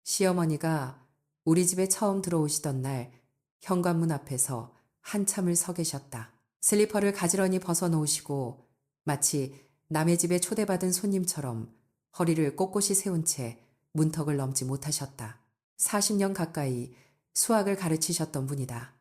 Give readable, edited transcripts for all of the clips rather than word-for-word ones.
시어머니가 우리 집에 처음 들어오시던 날 현관문 앞에서 한참을 서 계셨다. 슬리퍼를 가지런히 벗어놓으시고 마치 남의 집에 초대받은 손님처럼 허리를 꼿꼿이 세운 채 문턱을 넘지 못하셨다. 40년 가까이 수학을 가르치셨던 분이다.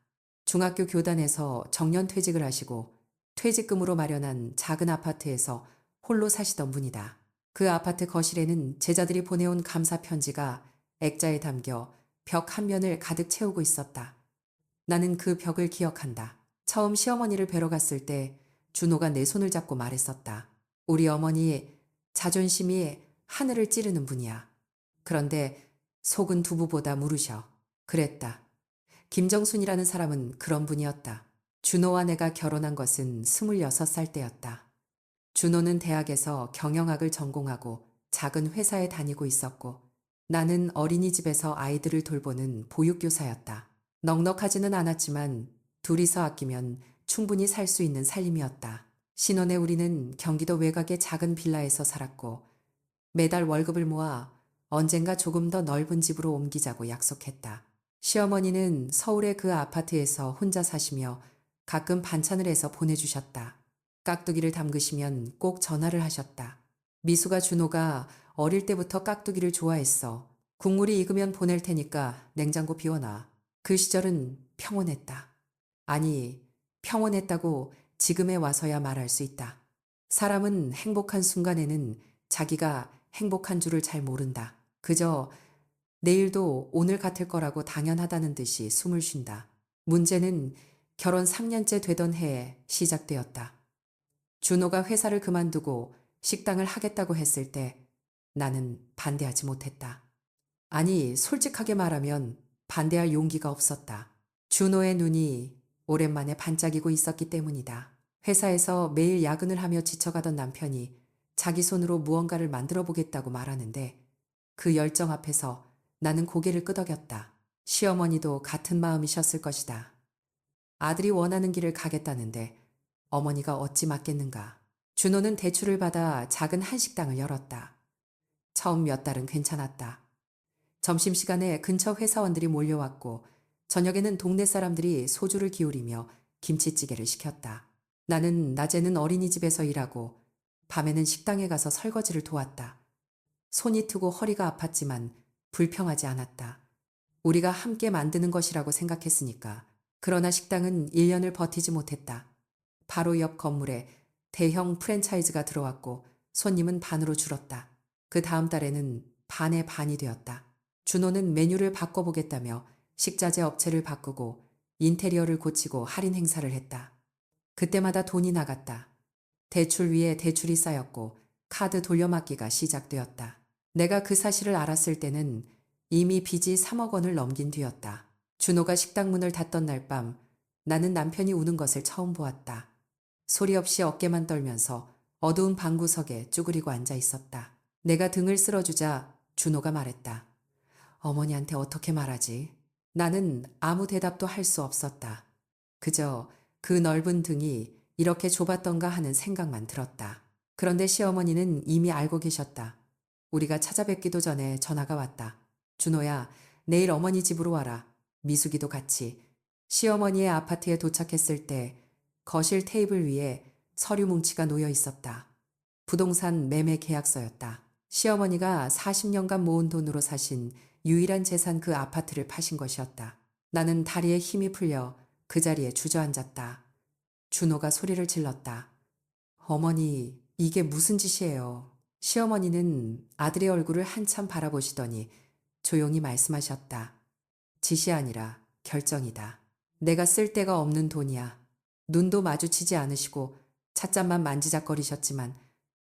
중학교 교단에서 정년퇴직을 하시고 퇴직금으로 마련한 작은 아파트에서 홀로 사시던 분이다. 그 아파트 거실에는 제자들이 보내온 감사 편지가 액자에 담겨 벽 한 면을 가득 채우고 있었다. 나는 그 벽을 기억한다. 처음 시어머니를 뵈러 갔을 때 준호가 내 손을 잡고 말했었다. 우리 어머니 자존심이 하늘을 찌르는 분이야. 그런데 속은 두부보다 무르셔. 그랬다. 김정순이라는 사람은 그런 분이었다. 준호와 내가 결혼한 것은 26살 때였다. 준호는 대학에서 경영학을 전공하고 작은 회사에 다니고 있었고 나는 어린이집에서 아이들을 돌보는 보육교사였다. 넉넉하지는 않았지만 둘이서 아끼면 충분히 살 수 있는 살림이었다. 신혼에 우리는 경기도 외곽의 작은 빌라에서 살았고 매달 월급을 모아 언젠가 조금 더 넓은 집으로 옮기자고 약속했다. 시어머니는 서울의 그 아파트에서 혼자 사시며 가끔 반찬을 해서 보내주셨다. 깍두기를 담그시면 꼭 전화를 하셨다. 미수가 준호가 어릴 때부터 깍두기를 좋아했어. 국물이 익으면 보낼 테니까 냉장고 비워놔. 그 시절은 평온했다. 아니, 평온했다고 지금에 와서야 말할 수 있다. 사람은 행복한 순간에는 자기가 행복한 줄을 잘 모른다. 그저 내일도 오늘 같을 거라고 당연하다는 듯이 숨을 쉰다. 문제는 결혼 3년째 되던 해에 시작되었다. 준호가 회사를 그만두고 식당을 하겠다고 했을 때 나는 반대하지 못했다. 아니, 솔직하게 말하면 반대할 용기가 없었다. 준호의 눈이 오랜만에 반짝이고 있었기 때문이다. 회사에서 매일 야근을 하며 지쳐가던 남편이 자기 손으로 무언가를 만들어 보겠다고 말하는데 그 열정 앞에서 나는 고개를 끄덕였다. 시어머니도 같은 마음이셨을 것이다. 아들이 원하는 길을 가겠다는데 어머니가 어찌 맞겠는가. 준호는 대출을 받아 작은 한식당을 열었다. 처음 몇 달은 괜찮았다. 점심시간에 근처 회사원들이 몰려왔고 저녁에는 동네 사람들이 소주를 기울이며 김치찌개를 시켰다. 나는 낮에는 어린이집에서 일하고 밤에는 식당에 가서 설거지를 도왔다. 손이 트고 허리가 아팠지만 불평하지 않았다. 우리가 함께 만드는 것이라고 생각했으니까. 그러나 식당은 1년을 버티지 못했다. 바로 옆 건물에 대형 프랜차이즈가 들어왔고 손님은 반으로 줄었다. 그 다음 달에는 반의 반이 되었다. 준호는 메뉴를 바꿔보겠다며 식자재 업체를 바꾸고 인테리어를 고치고 할인 행사를 했다. 그때마다 돈이 나갔다. 대출 위에 대출이 쌓였고 카드 돌려막기가 시작되었다. 내가 그 사실을 알았을 때는 이미 빚이 3억 원을 넘긴 뒤였다. 준호가 식당 문을 닫던 날 밤 나는 남편이 우는 것을 처음 보았다. 소리 없이 어깨만 떨면서 어두운 방구석에 쭈그리고 앉아 있었다. 내가 등을 쓸어주자 준호가 말했다. 어머니한테 어떻게 말하지? 나는 아무 대답도 할 수 없었다. 그저 그 넓은 등이 이렇게 좁았던가 하는 생각만 들었다. 그런데 시어머니는 이미 알고 계셨다. 우리가 찾아뵙기도 전에 전화가 왔다. 준호야, 내일 어머니 집으로 와라. 미숙이도 같이. 시어머니의 아파트에 도착했을 때 거실 테이블 위에 서류 뭉치가 놓여 있었다. 부동산 매매 계약서였다. 시어머니가 40년간 모은 돈으로 사신 유일한 재산 그 아파트를 파신 것이었다. 나는 다리에 힘이 풀려 그 자리에 주저앉았다. 준호가 소리를 질렀다. 어머니, 이게 무슨 짓이에요? 시어머니는 아들의 얼굴을 한참 바라보시더니 조용히 말씀하셨다. 짓이 아니라 결정이다. 내가 쓸 데가 없는 돈이야. 눈도 마주치지 않으시고 찻잔만 만지작거리셨지만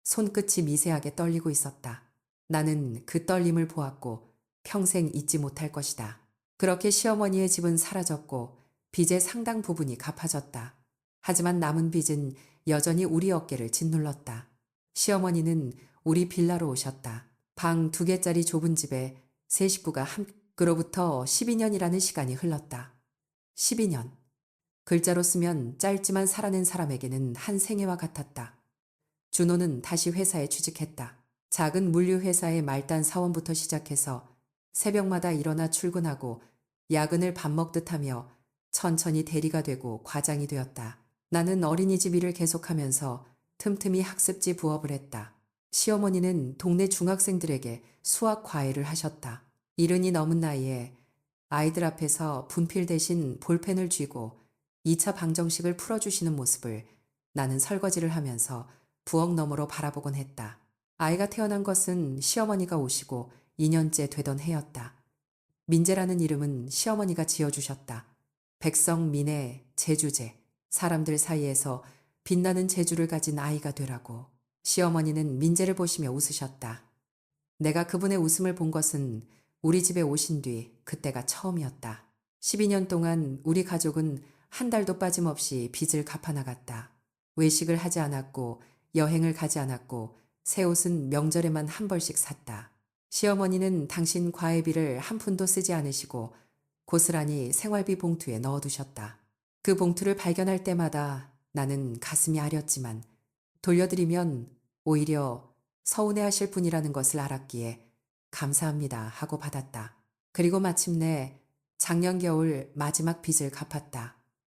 손끝이 미세하게 떨리고 있었다. 나는 그 떨림을 보았고 평생 잊지 못할 것이다. 그렇게 시어머니의 집은 사라졌고 빚의 상당 부분이 갚아졌다. 하지만 남은 빚은 여전히 우리 어깨를 짓눌렀다. 시어머니는 우리 빌라로 오셨다. 방 2개짜리 좁은 집에 세 식구가 그로부터 12년이라는 시간이 흘렀다. 12년. 글자로 쓰면 짧지만 살아낸 사람에게는 한 생애와 같았다. 준호는 다시 회사에 취직했다. 작은 물류회사의 말단 사원부터 시작해서 새벽마다 일어나 출근하고 야근을 밥 먹듯 하며 천천히 대리가 되고 과장이 되었다. 나는 어린이집 일을 계속하면서 틈틈이 학습지 부업을 했다. 시어머니는 동네 중학생들에게 수학 과외를 하셨다. 이른이 넘은 나이에 아이들 앞에서 분필 대신 볼펜을 쥐고 2차 방정식을 풀어주시는 모습을 나는 설거지를 하면서 부엌 너머로 바라보곤 했다. 아이가 태어난 것은 시어머니가 오시고 2년째 되던 해였다. 민재라는 이름은 시어머니가 지어주셨다. 백성민의 재주제, 사람들 사이에서 빛나는 재주를 가진 아이가 되라고. 시어머니는 민재를 보시며 웃으셨다. 내가 그분의 웃음을 본 것은 우리 집에 오신 뒤 그때가 처음이었다. 12년 동안 우리 가족은 한 달도 빠짐없이 빚을 갚아나갔다. 외식을 하지 않았고 여행을 가지 않았고 새 옷은 명절에만 한 벌씩 샀다. 시어머니는 당신 과외비를 한 푼도 쓰지 않으시고 고스란히 생활비 봉투에 넣어두셨다. 그 봉투를 발견할 때마다 나는 가슴이 아렸지만 돌려드리면 오히려 서운해하실 분이라는 것을 알았기에 감사합니다 하고 받았다. 그리고 마침내 작년 겨울 마지막 빚을 갚았다.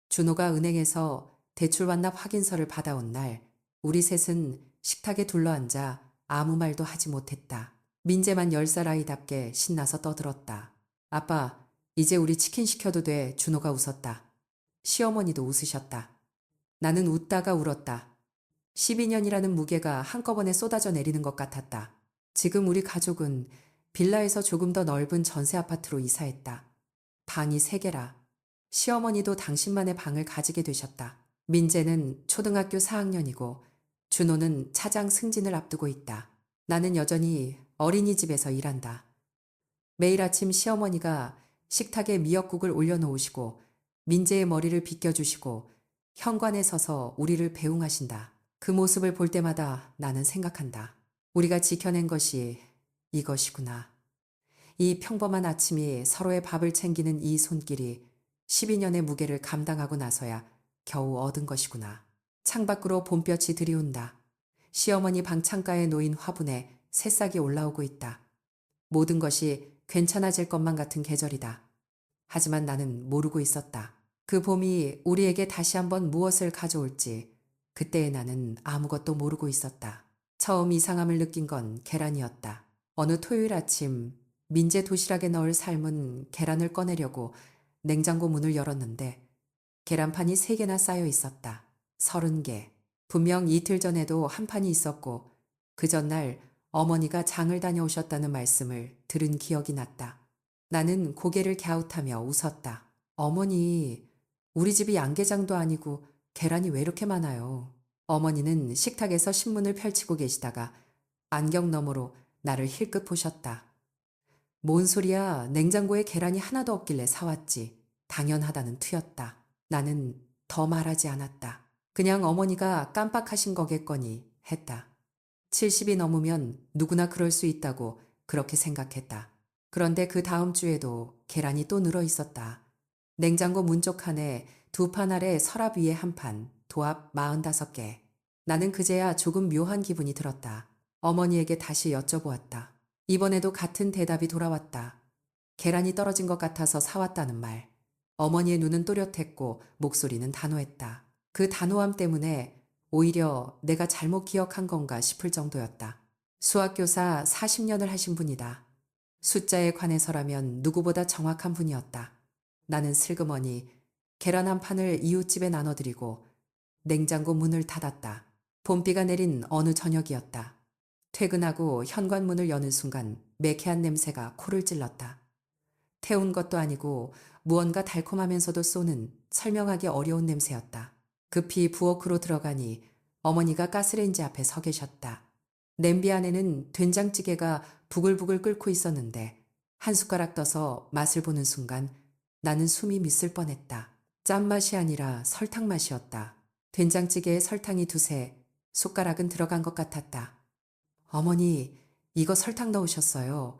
준호가 은행에서 대출 완납 확인서를 받아온 날 우리 셋은 식탁에 둘러앉아 아무 말도 하지 못했다. 민재만 10살 아이답게 신나서 떠들었다. 아빠, 이제 우리 치킨 시켜도 돼. 준호가 웃었다. 시어머니도 웃으셨다. 나는 웃다가 울었다. 12년이라는 무게가 한꺼번에 쏟아져 내리는 것 같았다. 지금 우리 가족은 빌라에서 조금 더 넓은 전세 아파트로 이사했다. 방이 3개라. 시어머니도 당신만의 방을 가지게 되셨다. 민재는 초등학교 4학년이고 준호는 차장 승진을 앞두고 있다. 나는 여전히 어린이집에서 일한다. 매일 아침 시어머니가 식탁에 미역국을 올려놓으시고 민재의 머리를 빗겨주시고 현관에 서서 우리를 배웅하신다. 그 모습을 볼 때마다 나는 생각한다. 우리가 지켜낸 것이 이것이구나. 이 평범한 아침이 서로의 밥을 챙기는 이 손길이 12년의 무게를 감당하고 나서야 겨우 얻은 것이구나. 창밖으로 봄볕이 들이온다. 시어머니 방 창가에 놓인 화분에 새싹이 올라오고 있다. 모든 것이 괜찮아질 것만 같은 계절이다. 하지만 나는 모르고 있었다. 그 봄이 우리에게 다시 한번 무엇을 가져올지 그때의 나는 아무것도 모르고 있었다. 처음 이상함을 느낀 건 계란이었다. 어느 토요일 아침 민재 도시락에 넣을 삶은 계란을 꺼내려고 냉장고 문을 열었는데 계란판이 3개나 쌓여 있었다. 30개. 분명 이틀 전에도 한 판이 있었고 그 전날 어머니가 장을 다녀오셨다는 말씀을 들은 기억이 났다. 나는 고개를 갸웃하며 웃었다. 어머니, 우리 집이 양계장도 아니고 계란이 왜 이렇게 많아요? 어머니는 식탁에서 신문을 펼치고 계시다가 안경 너머로 나를 힐끗 보셨다. 뭔 소리야, 냉장고에 계란이 하나도 없길래 사왔지. 당연하다는 투였다. 나는 더 말하지 않았다. 그냥 어머니가 깜빡하신 거겠거니 했다. 70이 넘으면 누구나 그럴 수 있다고 그렇게 생각했다. 그런데 그 다음 주에도 계란이 또 늘어 있었다. 냉장고 문쪽 칸에 2판 아래 서랍 위에 1판, 도합 45개. 나는 그제야 조금 묘한 기분이 들었다. 어머니에게 다시 여쭤보았다. 이번에도 같은 대답이 돌아왔다. 계란이 떨어진 것 같아서 사왔다는 말. 어머니의 눈은 또렷했고 목소리는 단호했다. 그 단호함 때문에 오히려 내가 잘못 기억한 건가 싶을 정도였다. 수학교사 40년을 하신 분이다. 숫자에 관해서라면 누구보다 정확한 분이었다. 나는 슬그머니 계란 1판을 이웃집에 나눠드리고 냉장고 문을 닫았다. 봄비가 내린 어느 저녁이었다. 퇴근하고 현관문을 여는 순간 매캐한 냄새가 코를 찔렀다. 태운 것도 아니고 무언가 달콤하면서도 쏘는 설명하기 어려운 냄새였다. 급히 부엌으로 들어가니 어머니가 가스레인지 앞에 서 계셨다. 냄비 안에는 된장찌개가 부글부글 끓고 있었는데 한 숟가락 떠서 맛을 보는 순간 나는 숨이 미을 뻔했다. 짠맛이 아니라 설탕 맛이었다. 된장찌개에 설탕이 2세, 숟가락은 들어간 것 같았다. 어머니, 이거 설탕 넣으셨어요.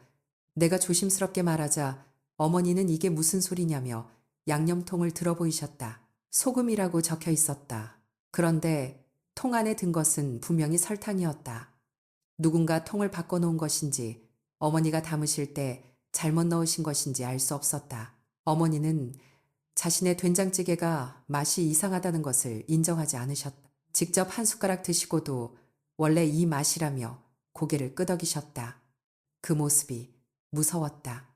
내가 조심스럽게 말하자 어머니는 이게 무슨 소리냐며 양념통을 들어보이셨다. 소금이라고 적혀 있었다. 그런데 통 안에 든 것은 분명히 설탕이었다. 누군가 통을 바꿔놓은 것인지 어머니가 담으실 때 잘못 넣으신 것인지 알 수 없었다. 어머니는 자신의 된장찌개가 맛이 이상하다는 것을 인정하지 않으셨다. 직접 한 숟가락 드시고도 원래 이 맛이라며 고개를 끄덕이셨다. 그 모습이 무서웠다.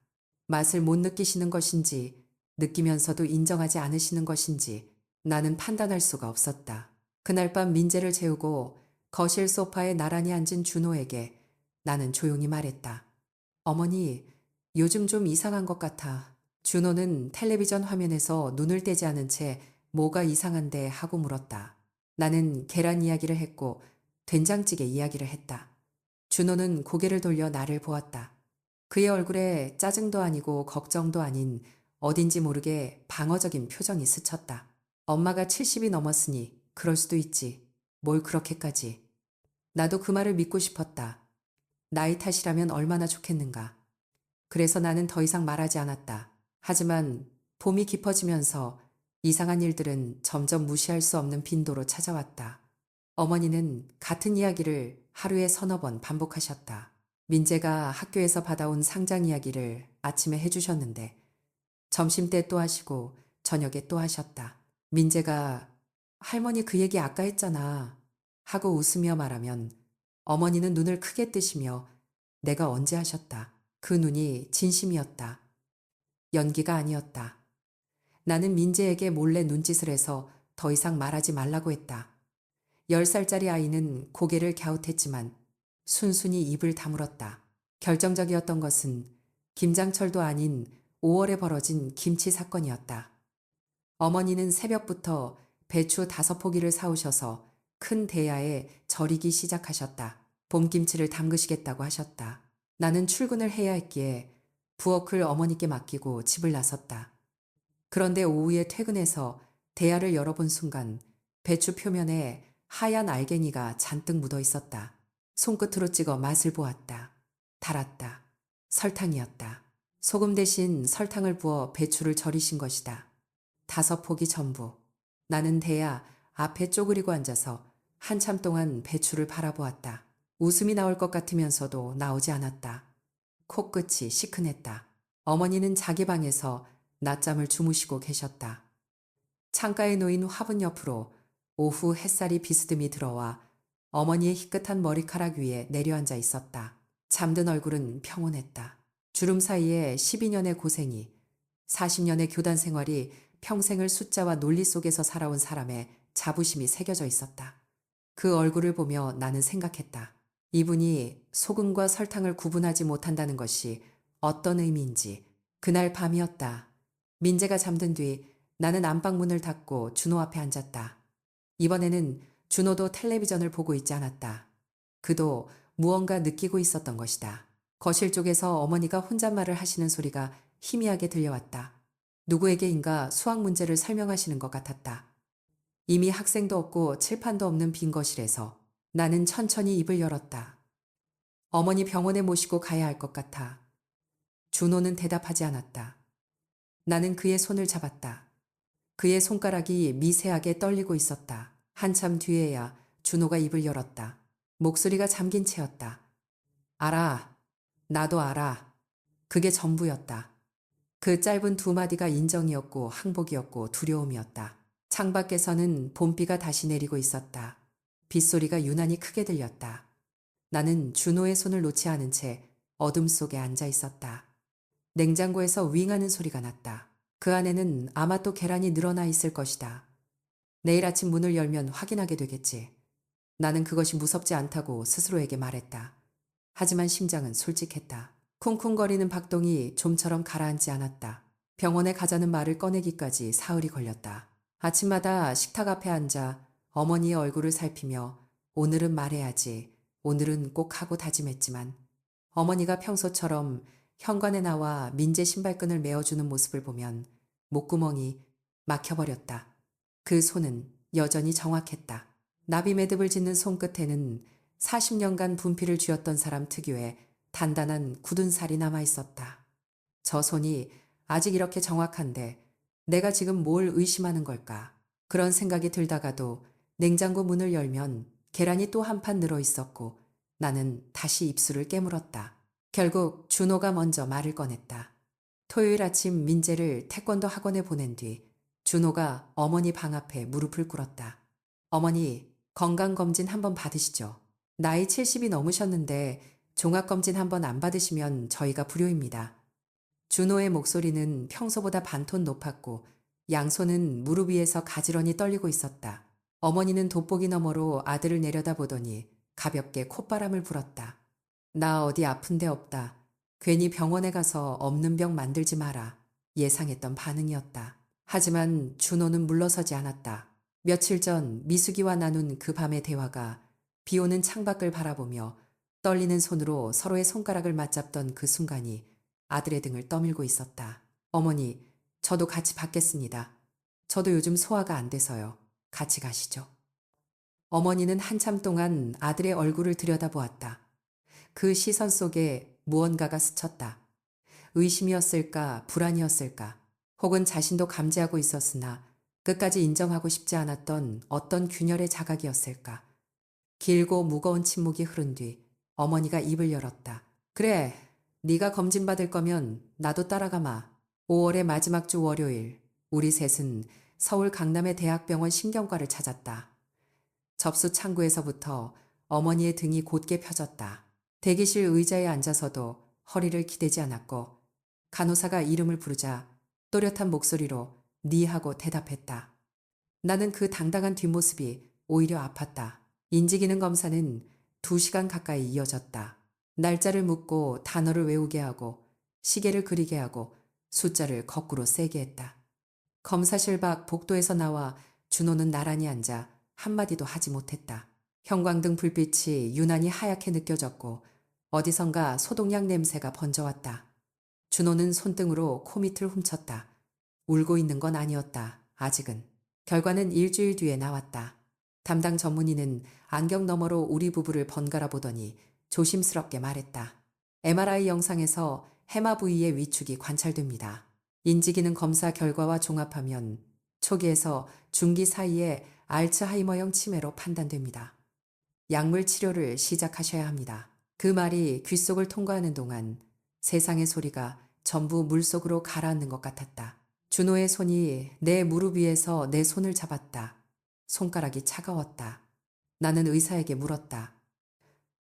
맛을 못 느끼시는 것인지 느끼면서도 인정하지 않으시는 것인지 나는 판단할 수가 없었다. 그날 밤 민재를 재우고 거실 소파에 나란히 앉은 준호에게 나는 조용히 말했다. 어머니, 요즘 좀 이상한 것 같아. 준호는 텔레비전 화면에서 눈을 떼지 않은 채 뭐가 이상한데 하고 물었다. 나는 계란 이야기를 했고 된장찌개 이야기를 했다. 준호는 고개를 돌려 나를 보았다. 그의 얼굴에 짜증도 아니고 걱정도 아닌 어딘지 모르게 방어적인 표정이 스쳤다. 엄마가 70이 넘었으니 그럴 수도 있지. 뭘 그렇게까지. 나도 그 말을 믿고 싶었다. 나이 탓이라면 얼마나 좋겠는가. 그래서 나는 더 이상 말하지 않았다. 하지만 봄이 깊어지면서 이상한 일들은 점점 무시할 수 없는 빈도로 찾아왔다. 어머니는 같은 이야기를 하루에 서너 번 반복하셨다. 민재가 학교에서 받아온 상장 이야기를 아침에 해주셨는데 점심때 또 하시고 저녁에 또 하셨다. 민재가 할머니 그 얘기 아까 했잖아 하고 웃으며 말하면 어머니는 눈을 크게 뜨시며 내가 언제 하셨다. 그 눈이 진심이었다. 연기가 아니었다. 나는 민재에게 몰래 눈짓을 해서 더 이상 말하지 말라고 했다. 10살짜리 아이는 고개를 갸웃했지만 순순히 입을 다물었다. 결정적이었던 것은 김장철도 아닌 5월에 벌어진 김치 사건이었다. 어머니는 새벽부터 배추 5포기를 사오셔서 큰 대야에 절이기 시작하셨다. 봄김치를 담그시겠다고 하셨다. 나는 출근을 해야 했기에 부엌을 어머니께 맡기고 집을 나섰다. 그런데 오후에 퇴근해서 대야를 열어본 순간 배추 표면에 하얀 알갱이가 잔뜩 묻어 있었다. 손끝으로 찍어 맛을 보았다. 달았다. 설탕이었다. 소금 대신 설탕을 부어 배추를 절이신 것이다. 5포기 전부. 나는 대야 앞에 쪼그리고 앉아서 한참 동안 배추를 바라보았다. 웃음이 나올 것 같으면서도 나오지 않았다. 코끝이 시큰했다. 어머니는 자기 방에서 낮잠을 주무시고 계셨다. 창가에 놓인 화분 옆으로 오후 햇살이 비스듬히 들어와 어머니의 희끗한 머리카락 위에 내려앉아 있었다. 잠든 얼굴은 평온했다. 주름 사이에 12년의 고생이, 40년의 교단 생활이 평생을 숫자와 논리 속에서 살아온 사람의 자부심이 새겨져 있었다. 그 얼굴을 보며 나는 생각했다. 이분이 소금과 설탕을 구분하지 못한다는 것이 어떤 의미인지. 그날 밤이었다. 민재가 잠든 뒤 나는 안방문을 닫고 준호 앞에 앉았다. 이번에는 준호도 텔레비전을 보고 있지 않았다. 그도 무언가 느끼고 있었던 것이다. 거실 쪽에서 어머니가 혼잣말을 하시는 소리가 희미하게 들려왔다. 누구에게인가 수학 문제를 설명하시는 것 같았다. 이미 학생도 없고 칠판도 없는 빈 거실에서 나는 천천히 입을 열었다. 어머니 병원에 모시고 가야 할 것 같아. 준호는 대답하지 않았다. 나는 그의 손을 잡았다. 그의 손가락이 미세하게 떨리고 있었다. 한참 뒤에야 준호가 입을 열었다. 목소리가 잠긴 채였다. 알아. 나도 알아. 그게 전부였다. 그 짧은 두 마디가 인정이었고 항복이었고 두려움이었다. 창밖에서는 봄비가 다시 내리고 있었다. 빗소리가 유난히 크게 들렸다. 나는 준호의 손을 놓지 않은 채 어둠 속에 앉아 있었다. 냉장고에서 윙하는 소리가 났다. 그 안에는 아마 또 계란이 늘어나 있을 것이다. 내일 아침 문을 열면 확인하게 되겠지. 나는 그것이 무섭지 않다고 스스로에게 말했다. 하지만 심장은 솔직했다. 쿵쿵거리는 박동이 좀처럼 가라앉지 않았다. 병원에 가자는 말을 꺼내기까지 사흘이 걸렸다. 아침마다 식탁 앞에 앉아 어머니의 얼굴을 살피며 오늘은 말해야지, 오늘은 꼭 하고 다짐했지만 어머니가 평소처럼 현관에 나와 민재 신발끈을 메어주는 모습을 보면 목구멍이 막혀버렸다. 그 손은 여전히 정확했다. 나비 매듭을 짓는 손끝에는 40년간 분필을 쥐었던 사람 특유의 단단한 굳은 살이 남아있었다. 저 손이 아직 이렇게 정확한데 내가 지금 뭘 의심하는 걸까? 그런 생각이 들다가도 냉장고 문을 열면 계란이 또 한 판 늘어 있었고 나는 다시 입술을 깨물었다. 결국 준호가 먼저 말을 꺼냈다. 토요일 아침 민재를 태권도 학원에 보낸 뒤 준호가 어머니 방 앞에 무릎을 꿇었다. 어머니, 건강검진 한번 받으시죠. 나이 70이 넘으셨는데 종합검진 한번 안 받으시면 저희가 불효입니다. 준호의 목소리는 평소보다 반톤 높았고 양손은 무릎 위에서 가지런히 떨리고 있었다. 어머니는 돋보기 너머로 아들을 내려다보더니 가볍게 콧바람을 불었다. 나 어디 아픈 데 없다. 괜히 병원에 가서 없는 병 만들지 마라. 예상했던 반응이었다. 하지만 준호는 물러서지 않았다. 며칠 전 미숙이와 나눈 그 밤의 대화가 비오는 창밖을 바라보며 떨리는 손으로 서로의 손가락을 맞잡던 그 순간이 아들의 등을 떠밀고 있었다. 어머니, 저도 같이 받겠습니다. 저도 요즘 소화가 안 돼서요. 같이 가시죠. 어머니는 한참 동안 아들의 얼굴을 들여다보았다. 그 시선 속에 무언가가 스쳤다. 의심이었을까, 불안이었을까, 혹은 자신도 감지하고 있었으나 끝까지 인정하고 싶지 않았던 어떤 균열의 자각이었을까. 길고 무거운 침묵이 흐른 뒤 어머니가 입을 열었다. 그래, 네가 검진 받을 거면 나도 따라가마. 5월의 마지막 주 월요일, 우리 셋은 서울 강남의 대학병원 신경과를 찾았다. 접수 창구에서부터 어머니의 등이 곧게 펴졌다. 대기실 의자에 앉아서도 허리를 기대지 않았고 간호사가 이름을 부르자 또렷한 목소리로 네 하고 대답했다. 나는 그 당당한 뒷모습이 오히려 아팠다. 인지기능 검사는 2시간 가까이 이어졌다. 날짜를 묻고 단어를 외우게 하고 시계를 그리게 하고 숫자를 거꾸로 세게 했다. 검사실 밖 복도에서 나와 준호는 나란히 앉아 한마디도 하지 못했다. 형광등 불빛이 유난히 하얗게 느껴졌고 어디선가 소독약 냄새가 번져왔다. 준호는 손등으로 코밑을 훔쳤다. 울고 있는 건 아니었다. 아직은. 결과는 일주일 뒤에 나왔다. 담당 전문의는 안경 너머로 우리 부부를 번갈아 보더니 조심스럽게 말했다. MRI 영상에서 해마 부위의 위축이 관찰됩니다. 인지기능 검사 결과와 종합하면 초기에서 중기 사이에 알츠하이머형 치매로 판단됩니다. 약물 치료를 시작하셔야 합니다. 그 말이 귓속을 통과하는 동안 세상의 소리가 전부 물속으로 가라앉는 것 같았다. 준호의 손이 내 무릎 위에서 내 손을 잡았다. 손가락이 차가웠다. 나는 의사에게 물었다.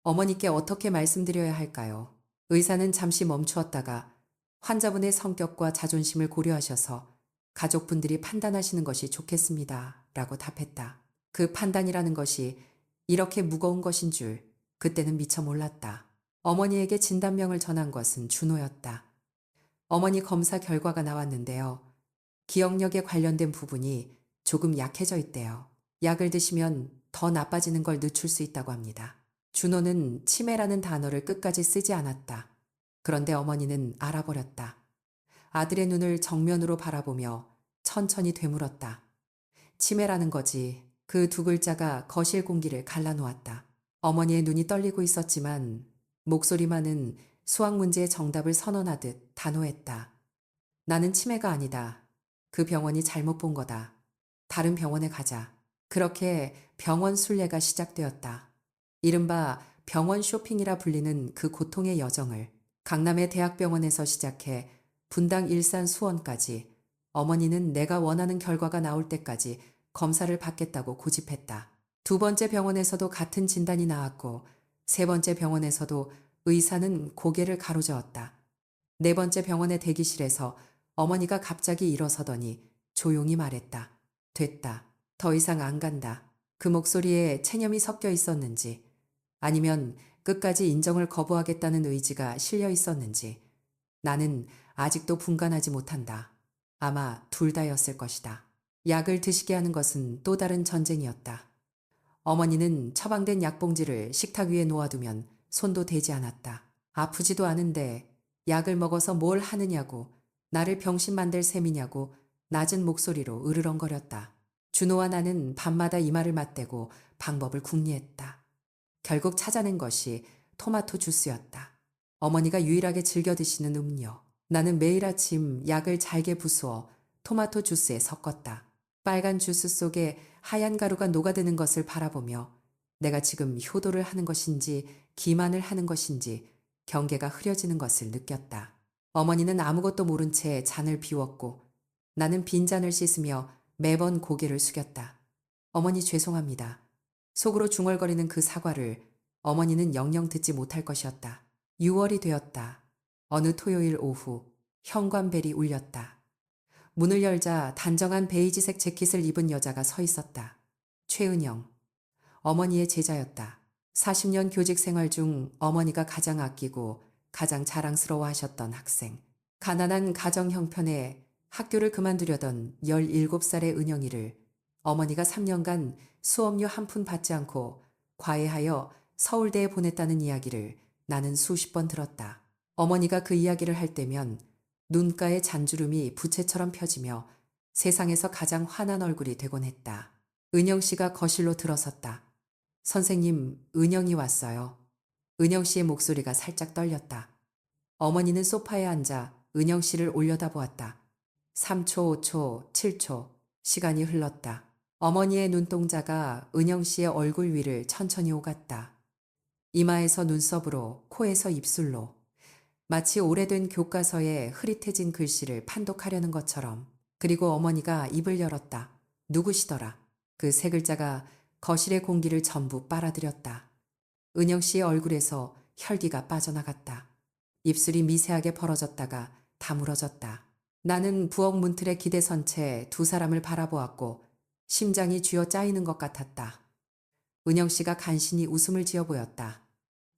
어머니께 어떻게 말씀드려야 할까요? 의사는 잠시 멈추었다가 환자분의 성격과 자존심을 고려하셔서 가족분들이 판단하시는 것이 좋겠습니다. 라고 답했다. 그 판단이라는 것이 이렇게 무거운 것인 줄 그때는 미처 몰랐다. 어머니에게 진단명을 전한 것은 준호였다. 어머니 검사 결과가 나왔는데요. 기억력에 관련된 부분이 조금 약해져 있대요. 약을 드시면 더 나빠지는 걸 늦출 수 있다고 합니다. 준호는 치매라는 단어를 끝까지 쓰지 않았다. 그런데 어머니는 알아버렸다. 아들의 눈을 정면으로 바라보며 천천히 되물었다. 치매라는 거지. 그 두 글자가 거실 공기를 갈라놓았다. 어머니의 눈이 떨리고 있었지만 목소리만은 수학 문제의 정답을 선언하듯 단호했다. 나는 치매가 아니다. 그 병원이 잘못 본 거다. 다른 병원에 가자. 그렇게 병원 순례가 시작되었다. 이른바 병원 쇼핑이라 불리는 그 고통의 여정을 강남의 대학병원에서 시작해 분당 일산 수원까지 어머니는 내가 원하는 결과가 나올 때까지 검사를 받겠다고 고집했다. 두 번째 병원에서도 같은 진단이 나왔고 세 번째 병원에서도 의사는 고개를 가로저었다. 네 번째 병원의 대기실에서 어머니가 갑자기 일어서더니 조용히 말했다. 됐다. 더 이상 안 간다. 그 목소리에 체념이 섞여 있었는지 아니면 끝까지 인정을 거부하겠다는 의지가 실려 있었는지 나는 아직도 분간하지 못한다. 아마 둘 다였을 것이다. 약을 드시게 하는 것은 또 다른 전쟁이었다. 어머니는 처방된 약봉지를 식탁 위에 놓아두면 손도 대지 않았다. 아프지도 않은데 약을 먹어서 뭘 하느냐고 나를 병신 만들 셈이냐고 낮은 목소리로 으르렁거렸다. 준호와 나는 밤마다 이마를 맞대고 방법을 궁리했다. 결국 찾아낸 것이 토마토 주스였다. 어머니가 유일하게 즐겨 드시는 음료. 나는 매일 아침 약을 잘게 부수어 토마토 주스에 섞었다. 빨간 주스 속에 하얀 가루가 녹아드는 것을 바라보며 내가 지금 효도를 하는 것인지 기만을 하는 것인지 경계가 흐려지는 것을 느꼈다. 어머니는 아무것도 모른 채 잔을 비웠고 나는 빈잔을 씻으며 매번 고개를 숙였다. 어머니 죄송합니다. 속으로 중얼거리는 그 사과를 어머니는 영영 듣지 못할 것이었다. 6월이 되었다. 어느 토요일 오후 현관벨이 울렸다. 문을 열자 단정한 베이지색 재킷을 입은 여자가 서 있었다. 최은영. 어머니의 제자였다. 40년 교직 생활 중 어머니가 가장 아끼고 가장 자랑스러워 하셨던 학생. 가난한 가정 형편에 학교를 그만두려던 17살의 은영이를 어머니가 3년간 수업료 한 푼 받지 않고 과외하여 서울대에 보냈다는 이야기를 나는 수십 번 들었다. 어머니가 그 이야기를 할 때면 눈가에 잔주름이 부채처럼 펴지며 세상에서 가장 환한 얼굴이 되곤 했다. 은영 씨가 거실로 들어섰다. 선생님, 은영이 왔어요. 은영 씨의 목소리가 살짝 떨렸다. 어머니는 소파에 앉아 은영 씨를 올려다보았다. 3초, 5초, 7초. 시간이 흘렀다. 어머니의 눈동자가 은영 씨의 얼굴 위를 천천히 오갔다. 이마에서 눈썹으로, 코에서 입술로. 마치 오래된 교과서에 흐릿해진 글씨를 판독하려는 것처럼. 그리고 어머니가 입을 열었다. 누구시더라. 그 세 글자가 거실의 공기를 전부 빨아들였다. 은영 씨의 얼굴에서 혈기가 빠져나갔다. 입술이 미세하게 벌어졌다가 다물어졌다. 나는 부엌 문틀에 기대선 채 두 사람을 바라보았고 심장이 쥐어 짜이는 것 같았다. 은영 씨가 간신히 웃음을 지어 보였다.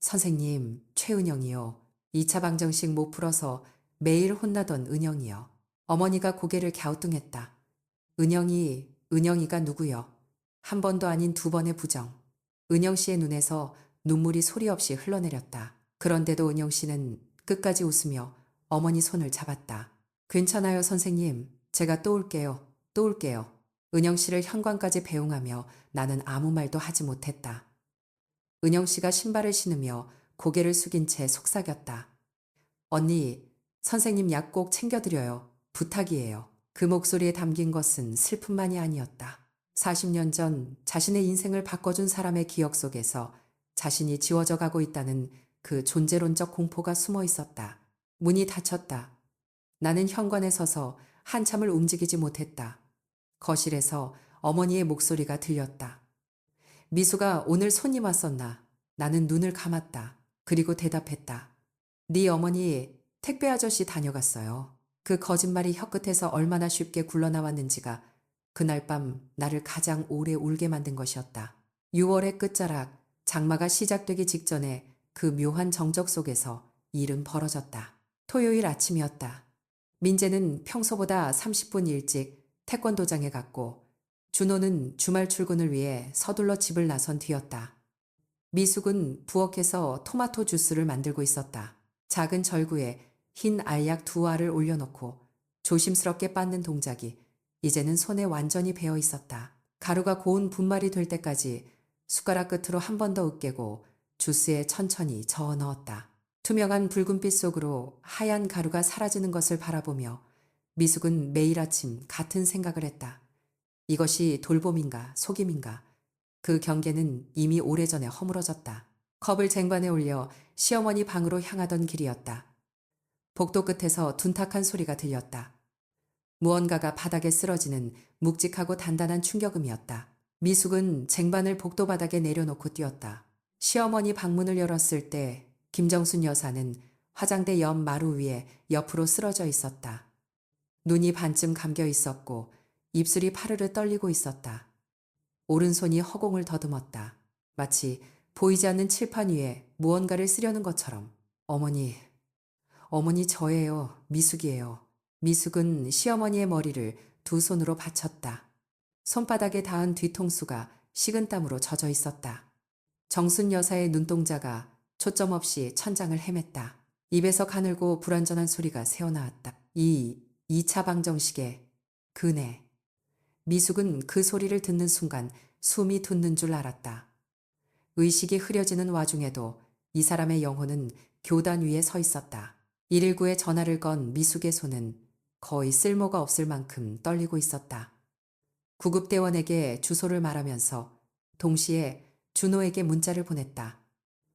선생님, 최은영이요. 2차 방정식 못 풀어서 매일 혼나던 은영이요. 어머니가 고개를 갸우뚱했다. 은영이가 누구요? 한 번도 아닌 두 번의 부정. 은영 씨의 눈에서 눈물이 소리 없이 흘러내렸다. 그런데도 은영 씨는 끝까지 웃으며 어머니 손을 잡았다. 괜찮아요, 선생님. 제가 또 올게요. 또 올게요. 은영 씨를 현관까지 배웅하며 나는 아무 말도 하지 못했다. 은영 씨가 신발을 신으며 고개를 숙인 채 속삭였다. 언니, 선생님 약 꼭 챙겨드려요. 부탁이에요. 그 목소리에 담긴 것은 슬픔만이 아니었다. 40년 전 자신의 인생을 바꿔준 사람의 기억 속에서 자신이 지워져 가고 있다는 그 존재론적 공포가 숨어 있었다. 문이 닫혔다. 나는 현관에 서서 한참을 움직이지 못했다. 거실에서 어머니의 목소리가 들렸다. 미수가 오늘 손님 왔었나? 나는 눈을 감았다. 그리고 대답했다. 네 어머니 택배 아저씨 다녀갔어요. 그 거짓말이 혀끝에서 얼마나 쉽게 굴러나왔는지가 그날 밤 나를 가장 오래 울게 만든 것이었다. 6월의 끝자락, 장마가 시작되기 직전에 그 묘한 정적 속에서 일은 벌어졌다. 토요일 아침이었다. 민재는 평소보다 30분 일찍 태권도장에 갔고 준호는 주말 출근을 위해 서둘러 집을 나선 뒤였다. 미숙은 부엌에서 토마토 주스를 만들고 있었다. 작은 절구에 흰 알약 2알을 올려놓고 조심스럽게 빻는 동작이 이제는 손에 완전히 배어 있었다. 가루가 고운 분말이 될 때까지 숟가락 끝으로 한 번 더 으깨고 주스에 천천히 저어 넣었다. 투명한 붉은빛 속으로 하얀 가루가 사라지는 것을 바라보며 미숙은 매일 아침 같은 생각을 했다. 이것이 돌봄인가 속임인가. 그 경계는 이미 오래전에 허물어졌다. 컵을 쟁반에 올려 시어머니 방으로 향하던 길이었다. 복도 끝에서 둔탁한 소리가 들렸다. 무언가가 바닥에 쓰러지는 묵직하고 단단한 충격음이었다. 미숙은 쟁반을 복도 바닥에 내려놓고 뛰었다. 시어머니 방문을 열었을 때 김정순 여사는 화장대 옆 마루 위에 옆으로 쓰러져 있었다. 눈이 반쯤 감겨 있었고 입술이 파르르 떨리고 있었다. 오른손이 허공을 더듬었다. 마치 보이지 않는 칠판 위에 무언가를 쓰려는 것처럼. 어머니 저예요. 미숙이에요. 미숙은 시어머니의 머리를 두 손으로 받쳤다. 손바닥에 닿은 뒤통수가 식은땀으로 젖어 있었다. 정순 여사의 눈동자가 초점 없이 천장을 헤맸다. 입에서 가늘고 불완전한 소리가 새어나왔다. 2차 방정식의 그네. 미숙은 그 소리를 듣는 순간 숨이 돋는 줄 알았다. 의식이 흐려지는 와중에도 이 사람의 영혼은 교단 위에 서 있었다. 119에 전화를 건 미숙의 손은 거의 쓸모가 없을 만큼 떨리고 있었다. 구급대원에게 주소를 말하면서 동시에 준호에게 문자를 보냈다.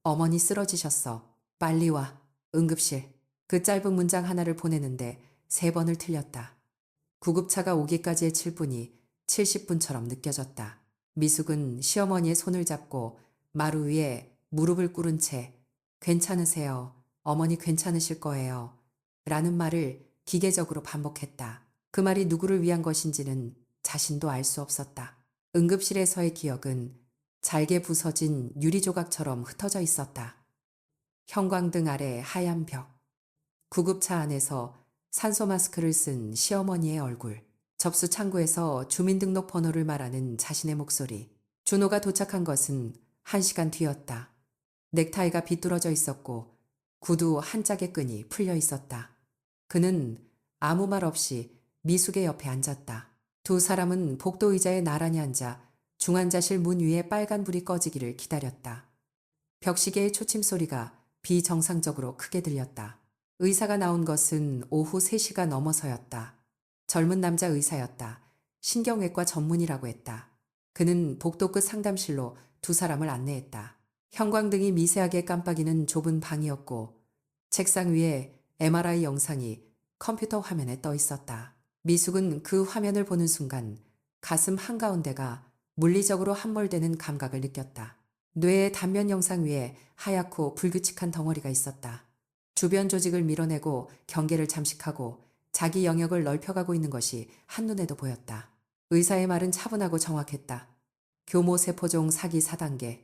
어머니 쓰러지셨어. 빨리 와. 응급실. 그 짧은 문장 하나를 보내는데 3번을 틀렸다. 구급차가 오기까지의 7분이 70분처럼 느껴졌다. 미숙은 시어머니의 손을 잡고 마루 위에 무릎을 꿇은 채 괜찮으세요. 어머니 괜찮으실 거예요. 라는 말을 기계적으로 반복했다. 그 말이 누구를 위한 것인지는 자신도 알 수 없었다. 응급실에서의 기억은 잘게 부서진 유리 조각처럼 흩어져 있었다. 형광등 아래 하얀 벽. 구급차 안에서 산소 마스크를 쓴 시어머니의 얼굴. 접수 창구에서 주민등록 번호를 말하는 자신의 목소리. 준호가 도착한 것은 1시간 뒤였다. 넥타이가 비뚤어져 있었고 구두 한 짝의 끈이 풀려 있었다. 그는 아무 말 없이 미숙의 옆에 앉았다. 두 사람은 복도 의자에 나란히 앉아 중환자실 문 위에 빨간 불이 꺼지기를 기다렸다. 벽시계의 초침 소리가 비정상적으로 크게 들렸다. 의사가 나온 것은 오후 3시가 넘어서였다. 젊은 남자 의사였다. 신경외과 전문이라고 했다. 그는 복도 끝 상담실로 두 사람을 안내했다. 형광등이 미세하게 깜빡이는 좁은 방이었고 책상 위에 MRI 영상이 컴퓨터 화면에 떠 있었다. 미숙은 그 화면을 보는 순간 가슴 한가운데가 물리적으로 함몰되는 감각을 느꼈다. 뇌의 단면 영상 위에 하얗고 불규칙한 덩어리가 있었다. 주변 조직을 밀어내고 경계를 잠식하고 자기 영역을 넓혀가고 있는 것이 한눈에도 보였다. 의사의 말은 차분하고 정확했다. 교모세포종 사기 4단계.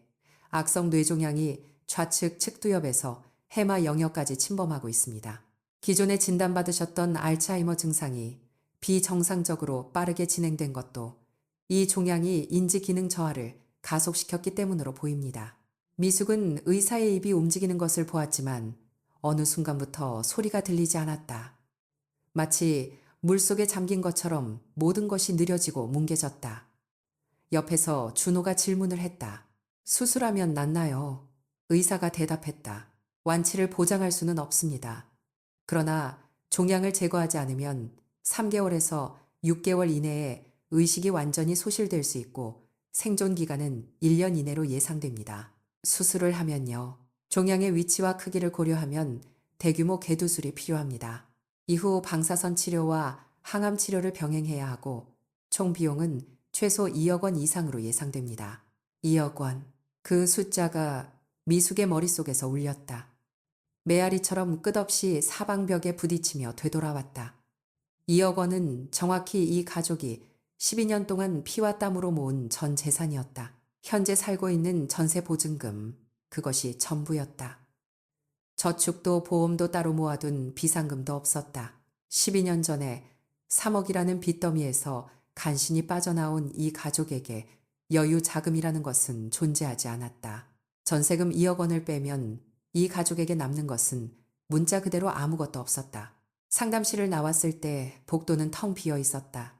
악성 뇌종양이 좌측 측두엽에서 해마 영역까지 침범하고 있습니다. 기존에 진단받으셨던 알츠하이머 증상이 비정상적으로 빠르게 진행된 것도 이 종양이 인지 기능 저하를 가속시켰기 때문으로 보입니다. 미숙은 의사의 입이 움직이는 것을 보았지만 어느 순간부터 소리가 들리지 않았다. 마치 물속에 잠긴 것처럼 모든 것이 느려지고 뭉개졌다. 옆에서 준호가 질문을 했다. 수술하면 낫나요? 의사가 대답했다. 완치를 보장할 수는 없습니다. 그러나 종양을 제거하지 않으면 3개월에서 6개월 이내에 의식이 완전히 소실될 수 있고 생존 기간은 1년 이내로 예상됩니다. 수술을 하면요. 종양의 위치와 크기를 고려하면 대규모 개두술이 필요합니다. 이후 방사선 치료와 항암 치료를 병행해야 하고 총 비용은 최소 2억 원 이상으로 예상됩니다. 2억 원. 그 숫자가 미숙의 머릿속에서 울렸다. 메아리처럼 끝없이 사방벽에 부딪히며 되돌아왔다. 2억 원은 정확히 이 가족이 12년 동안 피와 땀으로 모은 전 재산이었다. 현재 살고 있는 전세 보증금, 그것이 전부였다. 저축도 보험도 따로 모아둔 비상금도 없었다. 12년 전에 3억이라는 빚더미에서 간신히 빠져나온 이 가족에게 여유 자금이라는 것은 존재하지 않았다. 전세금 2억 원을 빼면 이 가족에게 남는 것은 문자 그대로 아무것도 없었다. 상담실을 나왔을 때 복도는 텅 비어 있었다.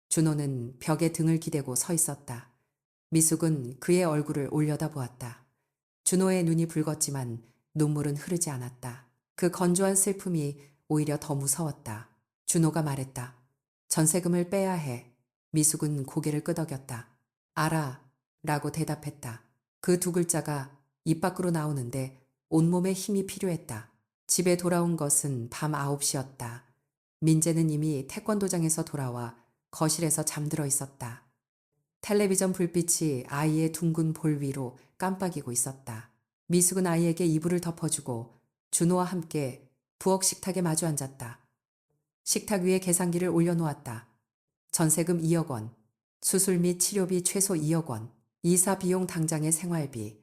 준호는 벽에 등을 기대고 서 있었다. 미숙은 그의 얼굴을 올려다보았다. 준호의 눈이 붉었지만 눈물은 흐르지 않았다. 그 건조한 슬픔이 오히려 더 무서웠다. 준호가 말했다. 전세금을 빼야 해. 미숙은 고개를 끄덕였다. 알아. 라고 대답했다. 그 두 글자가 입 밖으로 나오는데 온몸에 힘이 필요했다. 집에 돌아온 것은 밤 9시였다. 민재는 이미 태권도장에서 돌아와 거실에서 잠들어 있었다. 텔레비전 불빛이 아이의 둥근 볼 위로 깜빡이고 있었다. 미숙은 아이에게 이불을 덮어주고 준호와 함께 부엌 식탁에 마주 앉았다. 식탁 위에 계산기를 올려놓았다. 전세금 2억 원, 수술 및 치료비 최소 2억 원, 이사 비용 당장의 생활비,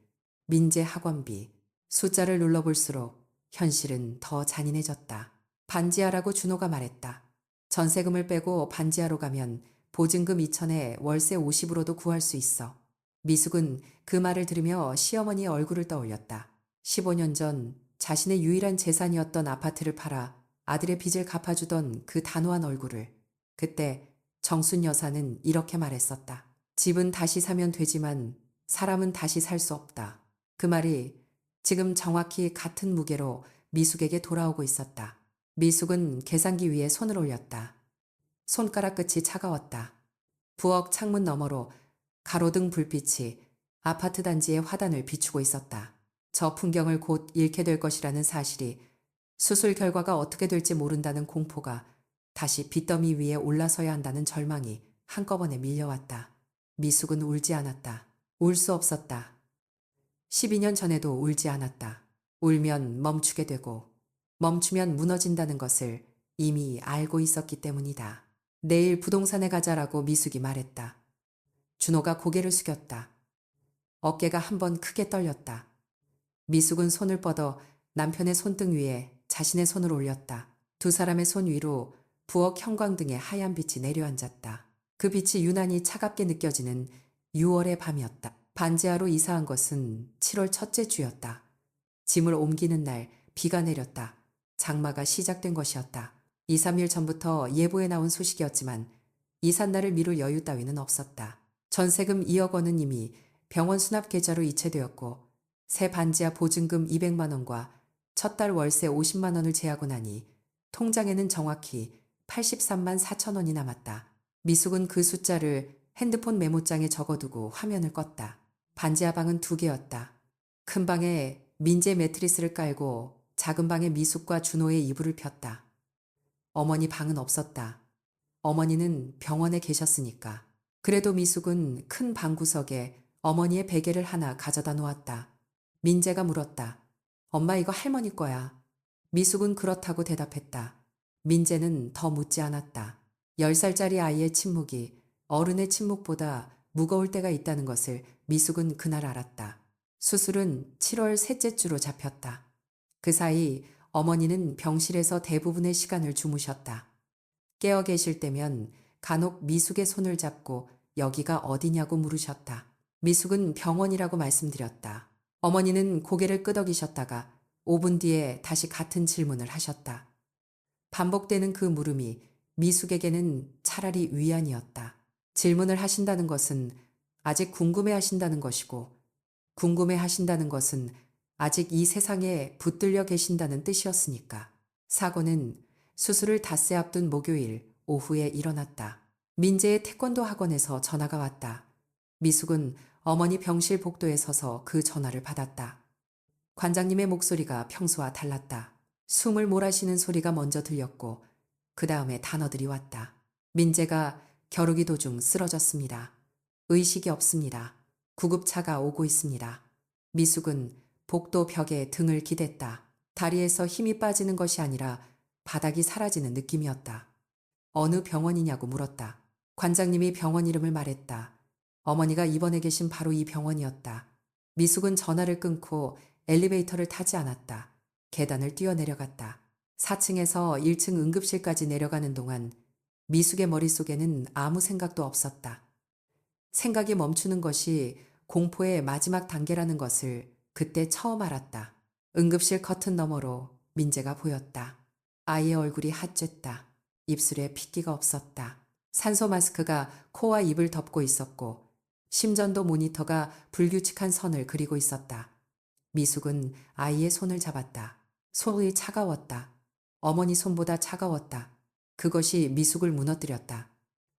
민재 학원비. 숫자를 눌러볼수록 현실은 더 잔인해졌다. 반지하라고 준호가 말했다. 전세금을 빼고 반지하로 가면 보증금 2천에 월세 50으로도 구할 수 있어. 미숙은 그 말을 들으며 시어머니의 얼굴을 떠올렸다. 15년 전 자신의 유일한 재산이었던 아파트를 팔아 아들의 빚을 갚아주던 그 단호한 얼굴을. 그때 정순 여사는 이렇게 말했었다. 집은 다시 사면 되지만 사람은 다시 살 수 없다. 그 말이 지금 정확히 같은 무게로 미숙에게 돌아오고 있었다. 미숙은 계산기 위에 손을 올렸다. 손가락 끝이 차가웠다. 부엌 창문 너머로 가로등 불빛이 아파트 단지의 화단을 비추고 있었다. 저 풍경을 곧 잃게 될 것이라는 사실이 수술 결과가 어떻게 될지 모른다는 공포가, 다시 빚더미 위에 올라서야 한다는 절망이 한꺼번에 밀려왔다. 미숙은 울지 않았다. 울 수 없었다. 12년 전에도 울지 않았다. 울면 멈추게 되고 멈추면 무너진다는 것을 이미 알고 있었기 때문이다. 내일 부동산에 가자라고 미숙이 말했다. 준호가 고개를 숙였다. 어깨가 한번 크게 떨렸다. 미숙은 손을 뻗어 남편의 손등 위에 자신의 손을 올렸다. 두 사람의 손 위로 부엌 형광등의 하얀 빛이 내려앉았다. 그 빛이 유난히 차갑게 느껴지는 6월의 밤이었다. 반지하로 이사한 것은 7월 첫째 주였다. 짐을 옮기는 날 비가 내렸다. 장마가 시작된 것이었다. 2, 3일 전부터 예보에 나온 소식이었지만 이삿날을 미룰 여유 따위는 없었다. 전세금 2억 원은 이미 병원 수납 계좌로 이체되었고 새 반지하 보증금 200만 원과 첫 달 월세 50만 원을 제하고 나니 통장에는 정확히 83만 4천 원이 남았다. 미숙은 그 숫자를 핸드폰 메모장에 적어두고 화면을 껐다. 반지하 방은 2개였다. 큰 방에 민재 매트리스를 깔고 작은 방에 미숙과 준호의 이불을 폈다. 어머니 방은 없었다. 어머니는 병원에 계셨으니까. 그래도 미숙은 큰 방구석에 어머니의 베개를 하나 가져다 놓았다. 민재가 물었다. 엄마 이거 할머니 거야. 미숙은 그렇다고 대답했다. 민재는 더 묻지 않았다. 10살짜리 아이의 침묵이 어른의 침묵보다 무거울 때가 있다는 것을 미숙은 그날 알았다. 수술은 7월 셋째 주로 잡혔다. 그 사이 어머니는 병실에서 대부분의 시간을 주무셨다. 깨어 계실 때면 간혹 미숙의 손을 잡고 여기가 어디냐고 물으셨다. 미숙은 병원이라고 말씀드렸다. 어머니는 고개를 끄덕이셨다가 5분 뒤에 다시 같은 질문을 하셨다. 반복되는 그 물음이 미숙에게는 차라리 위안이었다. 질문을 하신다는 것은 아직 궁금해 하신다는 것이고 궁금해 하신다는 것은 아직 이 세상에 붙들려 계신다는 뜻이었으니까. 사고는 수술을 닷새 앞둔 목요일 오후에 일어났다. 민재의 태권도 학원에서 전화가 왔다. 미숙은 어머니 병실 복도에 서서 그 전화를 받았다. 관장님의 목소리가 평소와 달랐다. 숨을 몰아쉬는 소리가 먼저 들렸고 그 다음에 단어들이 왔다. 민재가 겨루기 도중 쓰러졌습니다. 의식이 없습니다. 구급차가 오고 있습니다. 미숙은 복도 벽에 등을 기댔다. 다리에서 힘이 빠지는 것이 아니라 바닥이 사라지는 느낌이었다. 어느 병원이냐고 물었다. 관장님이 병원 이름을 말했다. 어머니가 입원해 계신 바로 이 병원이었다. 미숙은 전화를 끊고 엘리베이터를 타지 않았다. 계단을 뛰어내려갔다. 4층에서 1층 응급실까지 내려가는 동안 미숙의 머릿속에는 아무 생각도 없었다. 생각이 멈추는 것이 공포의 마지막 단계라는 것을 그때 처음 알았다. 응급실 커튼 너머로 민재가 보였다. 아이의 얼굴이 핫쬐다. 입술에 핏기가 없었다. 산소 마스크가 코와 입을 덮고 있었고 심전도 모니터가 불규칙한 선을 그리고 있었다. 미숙은 아이의 손을 잡았다. 손이 차가웠다. 어머니 손보다 차가웠다. 그것이 미숙을 무너뜨렸다.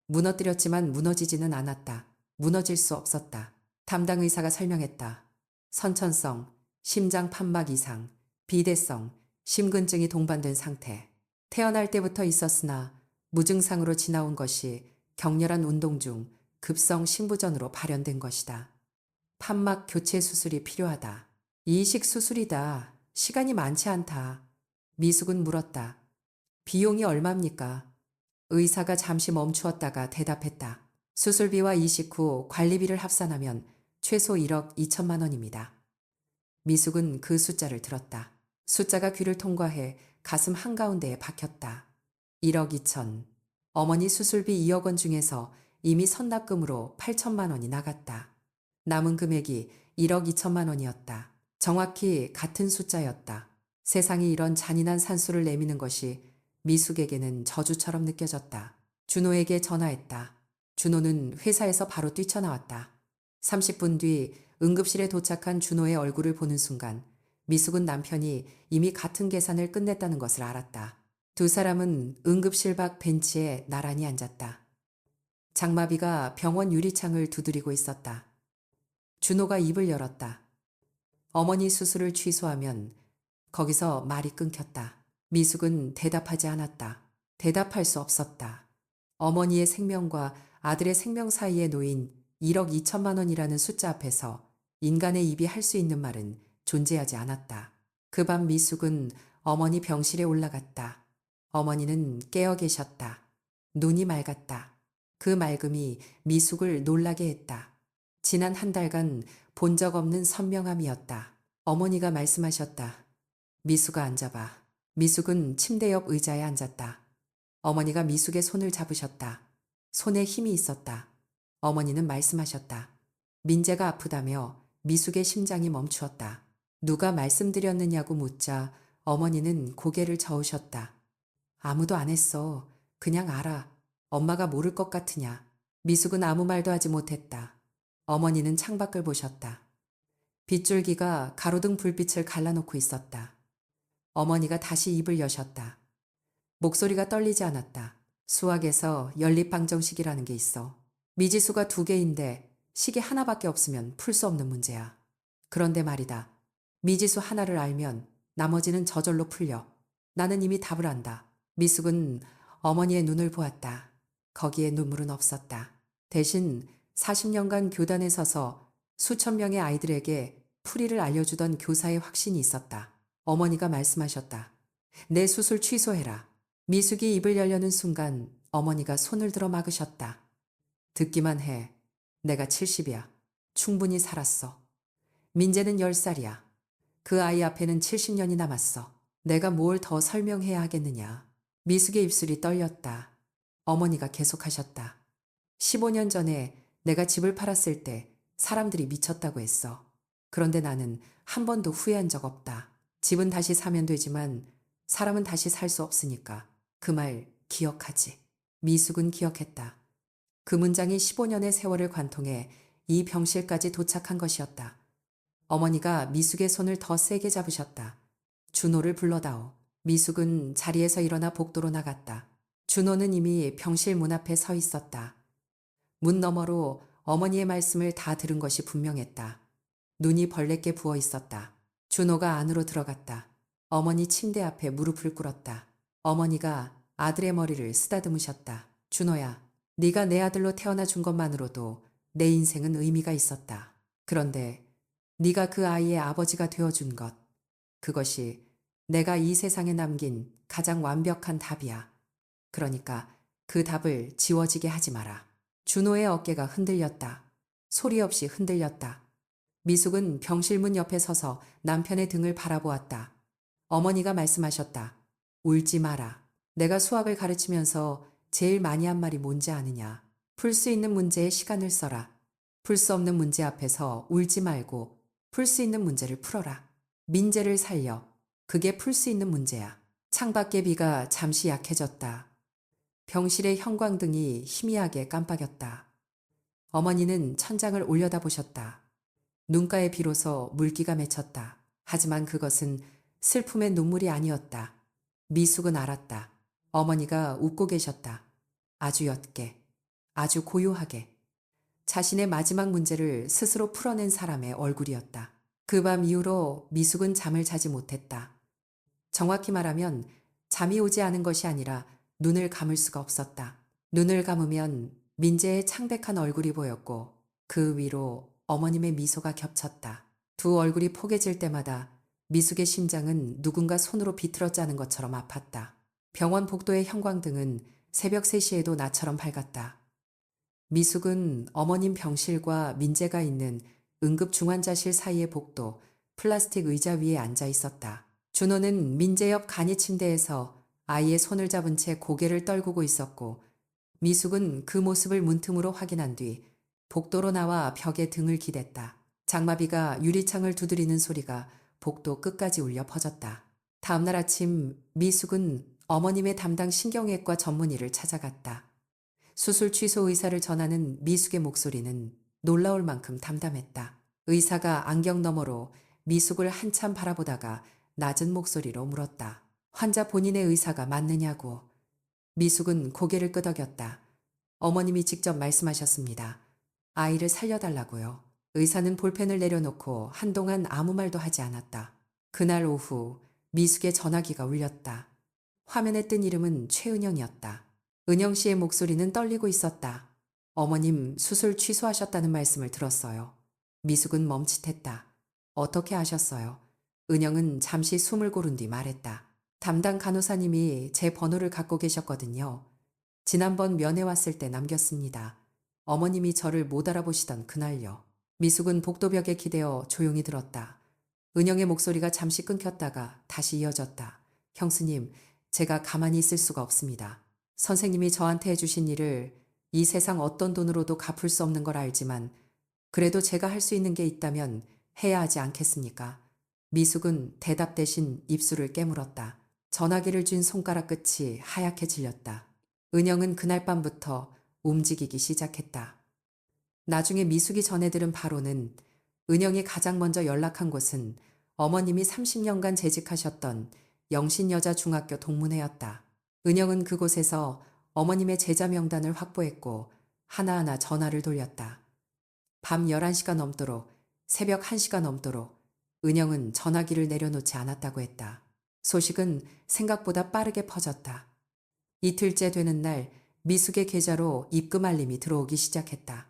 무너뜨렸지만 무너지지는 않았다. 무너질 수 없었다. 담당 의사가 설명했다. 선천성, 심장 판막 이상, 비대성, 심근증이 동반된 상태. 태어날 때부터 있었으나 무증상으로 지나온 것이 격렬한 운동 중 급성 심부전으로 발현된 것이다. 판막 교체 수술이 필요하다. 이식 수술이다. 시간이 많지 않다. 미숙은 물었다. 비용이 얼마입니까? 의사가 잠시 멈추었다가 대답했다. 수술비와 이식 후 관리비를 합산하면 최소 1억 2천만 원입니다. 미숙은 그 숫자를 들었다. 숫자가 귀를 통과해 가슴 한가운데에 박혔다. 1억 2천. 어머니 수술비 2억 원 중에서 이미 선납금으로 8천만 원이 나갔다. 남은 금액이 1억 2천만 원이었다. 정확히 같은 숫자였다. 세상이 이런 잔인한 산수를 내미는 것이 미숙에게는 저주처럼 느껴졌다. 준호에게 전화했다. 준호는 회사에서 바로 뛰쳐나왔다. 30분 뒤 응급실에 도착한 준호의 얼굴을 보는 순간 미숙은 남편이 이미 같은 계산을 끝냈다는 것을 알았다. 두 사람은 응급실 밖 벤치에 나란히 앉았다. 장마비가 병원 유리창을 두드리고 있었다. 준호가 입을 열었다. 어머니 수술을 취소하면 거기서 말이 끊겼다. 미숙은 대답하지 않았다. 대답할 수 없었다. 어머니의 생명과 아들의 생명 사이에 놓인 1억 2천만 원이라는 숫자 앞에서 인간의 입이 할 수 있는 말은 존재하지 않았다. 그 밤 미숙은 어머니 병실에 올라갔다. 어머니는 깨어 계셨다. 눈이 맑았다. 그 맑음이 미숙을 놀라게 했다. 지난 한 달간 본 적 없는 선명함이었다. 어머니가 말씀하셨다. 미숙아 앉아봐. 미숙은 침대 옆 의자에 앉았다. 어머니가 미숙의 손을 잡으셨다. 손에 힘이 있었다. 어머니는 말씀하셨다. 민재가 아프다며 미숙의 심장이 멈추었다. 누가 말씀드렸느냐고 묻자 어머니는 고개를 저으셨다. 아무도 안 했어. 그냥 알아. 엄마가 모를 것 같으냐. 미숙은 아무 말도 하지 못했다. 어머니는 창밖을 보셨다. 빗줄기가 가로등 불빛을 갈라놓고 있었다. 어머니가 다시 입을 여셨다. 목소리가 떨리지 않았다. 수학에서 연립방정식이라는 게 있어. 미지수가 2개인데 식이 하나밖에 없으면 풀 수 없는 문제야. 그런데 말이다. 미지수 하나를 알면 나머지는 저절로 풀려. 나는 이미 답을 안다. 미숙은 어머니의 눈을 보았다. 거기에 눈물은 없었다. 대신 40년간 교단에 서서 수천 명의 아이들에게 풀이를 알려주던 교사의 확신이 있었다. 어머니가 말씀하셨다. 내 수술 취소해라. 미숙이 입을 열려는 순간 어머니가 손을 들어 막으셨다. 듣기만 해. 내가 70이야. 충분히 살았어. 민재는 10살이야. 그 아이 앞에는 70년이 남았어. 내가 뭘 더 설명해야 하겠느냐. 미숙의 입술이 떨렸다. 어머니가 계속하셨다. 15년 전에 내가 집을 팔았을 때 사람들이 미쳤다고 했어. 그런데 나는 한 번도 후회한 적 없다. 집은 다시 사면 되지만 사람은 다시 살 수 없으니까. 그 말 기억하지. 미숙은 기억했다. 그 문장이 15년의 세월을 관통해 이 병실까지 도착한 것이었다. 어머니가 미숙의 손을 더 세게 잡으셨다. 준호를 불러다오. 미숙은 자리에서 일어나 복도로 나갔다. 준호는 이미 병실 문 앞에 서 있었다. 문 너머로 어머니의 말씀을 다 들은 것이 분명했다. 눈이 벌레게 부어 있었다. 준호가 안으로 들어갔다. 어머니 침대 앞에 무릎을 꿇었다. 어머니가 아들의 머리를 쓰다듬으셨다. 준호야, 네가 내 아들로 태어나 준 것만으로도 내 인생은 의미가 있었다. 그런데 네가 그 아이의 아버지가 되어준 것, 그것이 내가 이 세상에 남긴 가장 완벽한 답이야. 그러니까 그 답을 지워지게 하지 마라. 준호의 어깨가 흔들렸다. 소리 없이 흔들렸다. 미숙은 병실문 옆에 서서 남편의 등을 바라보았다. 어머니가 말씀하셨다. 울지 마라. 내가 수학을 가르치면서 제일 많이 한 말이 뭔지 아느냐. 풀 수 있는 문제에 시간을 써라. 풀 수 없는 문제 앞에서 울지 말고 풀 수 있는 문제를 풀어라. 민재를 살려. 그게 풀 수 있는 문제야. 창밖의 비가 잠시 약해졌다. 병실의 형광등이 희미하게 깜빡였다. 어머니는 천장을 올려다보셨다. 눈가에 비로소 물기가 맺혔다. 하지만 그것은 슬픔의 눈물이 아니었다. 미숙은 알았다. 어머니가 웃고 계셨다. 아주 옅게, 아주 고요하게. 자신의 마지막 문제를 스스로 풀어낸 사람의 얼굴이었다. 그 밤 이후로 미숙은 잠을 자지 못했다. 정확히 말하면 잠이 오지 않은 것이 아니라 눈을 감을 수가 없었다. 눈을 감으면 민재의 창백한 얼굴이 보였고 그 위로 어머님의 미소가 겹쳤다. 두 얼굴이 포개질 때마다 미숙의 심장은 누군가 손으로 비틀어 짜는 것처럼 아팠다. 병원 복도의 형광등은 새벽 3시에도 나처럼 밝았다. 미숙은 어머님 병실과 민재가 있는 응급중환자실 사이의 복도 플라스틱 의자 위에 앉아 있었다. 준호는 민재 옆 간이 침대에서 아이의 손을 잡은 채 고개를 떨구고 있었고 미숙은 그 모습을 문틈으로 확인한 뒤 복도로 나와 벽에 등을 기댔다. 장마비가 유리창을 두드리는 소리가 복도 끝까지 울려 퍼졌다. 다음날 아침 미숙은 어머님의 담당 신경외과 전문의를 찾아갔다. 수술 취소 의사를 전하는 미숙의 목소리는 놀라울 만큼 담담했다. 의사가 안경 너머로 미숙을 한참 바라보다가 낮은 목소리로 물었다. 환자 본인의 의사가 맞느냐고. 미숙은 고개를 끄덕였다. 어머님이 직접 말씀하셨습니다. 아이를 살려달라고요. 의사는 볼펜을 내려놓고 한동안 아무 말도 하지 않았다. 그날 오후 미숙의 전화기가 울렸다. 화면에 뜬 이름은 최은영이었다. 은영 씨의 목소리는 떨리고 있었다. 어머님 수술 취소하셨다는 말씀을 들었어요. 미숙은 멈칫했다. 어떻게 아셨어요? 은영은 잠시 숨을 고른 뒤 말했다. 담당 간호사님이 제 번호를 갖고 계셨거든요. 지난번 면회 왔을 때 남겼습니다. 어머님이 저를 못 알아보시던 그날요. 미숙은 복도벽에 기대어 조용히 들었다. 은영의 목소리가 잠시 끊겼다가 다시 이어졌다. 형수님, 제가 가만히 있을 수가 없습니다. 선생님이 저한테 해주신 일을 이 세상 어떤 돈으로도 갚을 수 없는 걸 알지만 그래도 제가 할 수 있는 게 있다면 해야 하지 않겠습니까? 미숙은 대답 대신 입술을 깨물었다. 전화기를 쥔 손가락 끝이 하얗게 질렸다. 은영은 그날 밤부터 움직이기 시작했다. 나중에 미숙이 전해 들은 바로는 은영이 가장 먼저 연락한 곳은 어머님이 30년간 재직하셨던 영신여자중학교 동문회였다. 은영은 그곳에서 어머님의 제자 명단을 확보했고 하나하나 전화를 돌렸다. 밤 11시가 넘도록 새벽 1시가 넘도록 은영은 전화기를 내려놓지 않았다고 했다. 소식은 생각보다 빠르게 퍼졌다. 이틀째 되는 날 미숙의 계좌로 입금 알림이 들어오기 시작했다.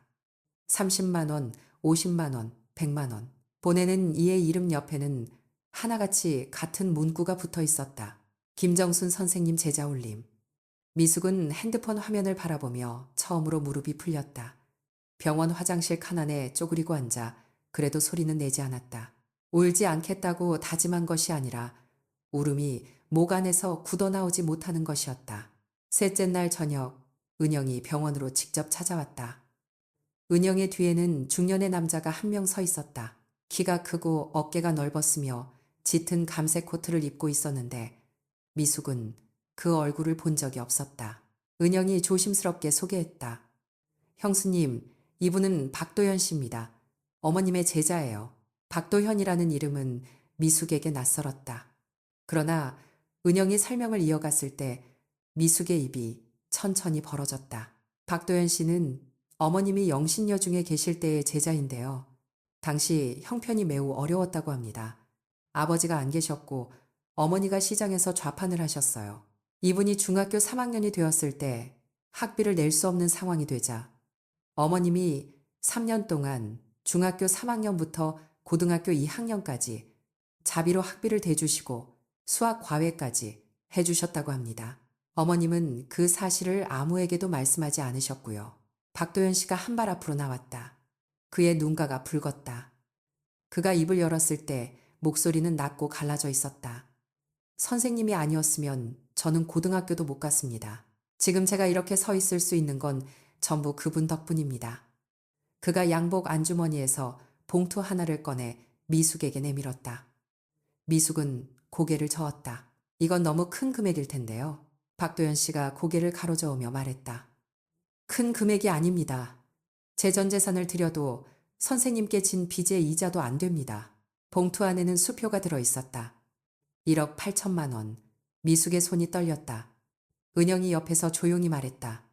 30만 원, 50만 원, 100만 원. 보내는 이의 이름 옆에는 하나같이 같은 문구가 붙어 있었다. 김정순 선생님 제자 올림. 미숙은 핸드폰 화면을 바라보며 처음으로 무릎이 풀렸다. 병원 화장실 칸안에 쪼그리고 앉아 그래도 소리는 내지 않았다. 울지 않겠다고 다짐한 것이 아니라 울음이 목 안에서 굳어나오지 못하는 것이었다. 셋째 날 저녁 은영이 병원으로 직접 찾아왔다. 은영의 뒤에는 중년의 남자가 한 명 서 있었다. 키가 크고 어깨가 넓었으며 짙은 감색 코트를 입고 있었는데 미숙은 그 얼굴을 본 적이 없었다. 은영이 조심스럽게 소개했다. 형수님, 이분은 박도현 씨입니다. 어머님의 제자예요. 박도현이라는 이름은 미숙에게 낯설었다. 그러나 은영이 설명을 이어갔을 때 미숙의 입이 천천히 벌어졌다. 박도현 씨는 어머님이 영신여 중에 계실 때의 제자인데요. 당시 형편이 매우 어려웠다고 합니다. 아버지가 안 계셨고 어머니가 시장에서 좌판을 하셨어요. 이분이 중학교 3학년이 되었을 때 학비를 낼 수 없는 상황이 되자 어머님이 3년 동안 중학교 3학년부터 고등학교 2학년까지 자비로 학비를 대주시고 수학 과외까지 해주셨다고 합니다. 어머님은 그 사실을 아무에게도 말씀하지 않으셨고요. 박도현 씨가 한 발 앞으로 나왔다. 그의 눈가가 붉었다. 그가 입을 열었을 때 목소리는 낮고 갈라져 있었다. 선생님이 아니었으면 저는 고등학교도 못 갔습니다. 지금 제가 이렇게 서 있을 수 있는 건 전부 그분 덕분입니다. 그가 양복 안주머니에서 봉투 하나를 꺼내 미숙에게 내밀었다. 미숙은 고개를 저었다. 이건 너무 큰 금액일 텐데요. 박도현 씨가 고개를 가로저으며 말했다. 큰 금액이 아닙니다. 제 전 재산을 들여도 선생님께 진 빚의 이자도 안 됩니다. 봉투 안에는 수표가 들어 있었다. 1억 8천만 원. 미숙의 손이 떨렸다. 은영이 옆에서 조용히 말했다.